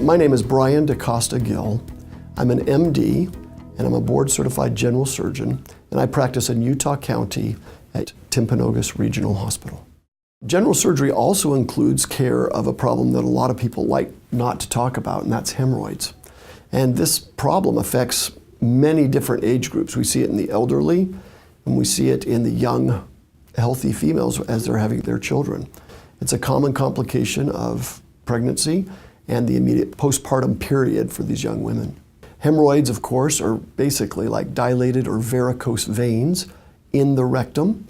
My name is DaCosta Gill. I'm an MD and I'm a board-certified general surgeon, and I practice in Utah County at Timpanogos Regional Hospital. General surgery also includes care of a problem that a lot of people like not to talk about, and that's hemorrhoids. And this problem affects many different age groups. We see it in the elderly, and we see it in the young, healthy females as they're having their children. It's a common complication of pregnancy and the immediate postpartum period for these young women. Hemorrhoids, of course, are basically like dilated or varicose veins in the rectum,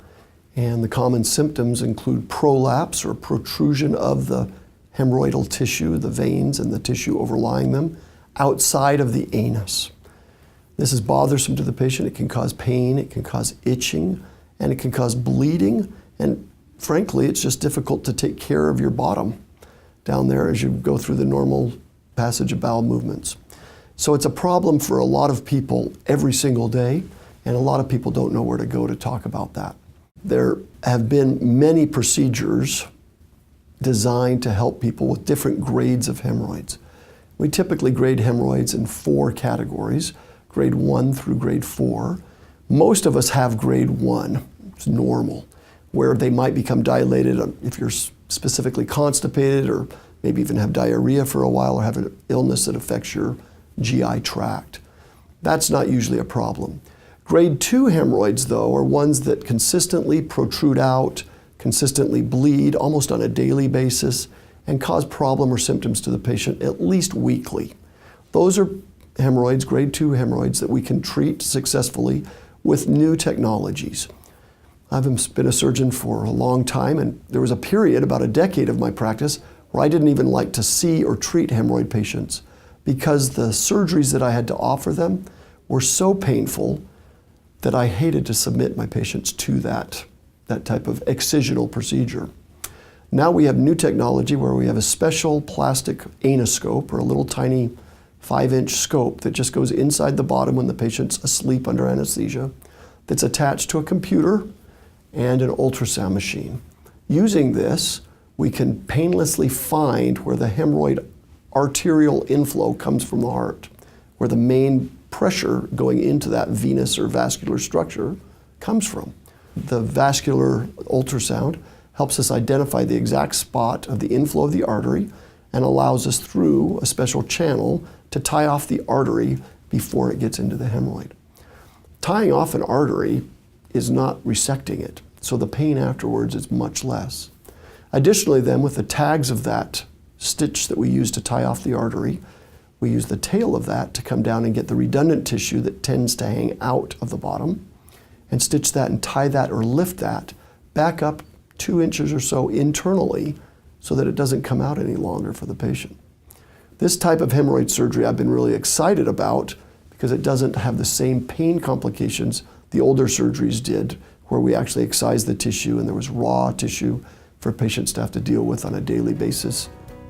and the common symptoms include prolapse or protrusion of the hemorrhoidal tissue, the veins and the tissue overlying them, outside of the anus. This is bothersome to the patient. It can cause pain, it can cause itching, and it can cause bleeding, and frankly, it's just difficult to take care of your bottom down there as you go through the normal passage of bowel movements. So it's a problem for a lot of people every single day, and a lot of people don't know where to go to talk about that. There have been many procedures designed to help people with different grades of hemorrhoids. We typically grade hemorrhoids in 4 categories, grade 1 through grade 4. Most of us have grade 1, it's normal, where they might become dilated if you're specifically constipated, or maybe even have diarrhea for a while, or have an illness that affects your GI tract. That's not usually a problem. Grade 2 hemorrhoids, though, are ones that consistently protrude out, consistently bleed almost on a daily basis, and cause problem or symptoms to the patient at least weekly. Those are hemorrhoids, grade 2 hemorrhoids, that we can treat successfully with new technologies. I've been a surgeon for a long time, and there was a period, about a decade of my practice, where I didn't even like to see or treat hemorrhoid patients because the surgeries that I had to offer them were so painful that I hated to submit my patients to that type of excisional procedure. Now we have new technology where we have a special plastic anoscope, or a little tiny 5-inch scope that just goes inside the bottom when the patient's asleep under anesthesia, that's attached to a computer and an ultrasound machine. Using this, we can painlessly find where the hemorrhoid arterial inflow comes from the heart, where the main pressure going into that venous or vascular structure comes from. The vascular ultrasound helps us identify the exact spot of the inflow of the artery and allows us, through a special channel, to tie off the artery before it gets into the hemorrhoid. Tying off an artery is not resecting it, so the pain afterwards is much less. Additionally then, with the tags of that stitch that we use to tie off the artery, we use the tail of that to come down and get the redundant tissue that tends to hang out of the bottom, and stitch that and tie that or lift that back up 2 inches or so internally so that it doesn't come out any longer for the patient. This type of hemorrhoid surgery I've been really excited about because it doesn't have the same pain complications the older surgeries did, where we actually excised the tissue and there was raw tissue for patients to have to deal with on a daily basis,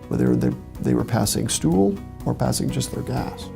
whether they were passing stool or passing just their gas.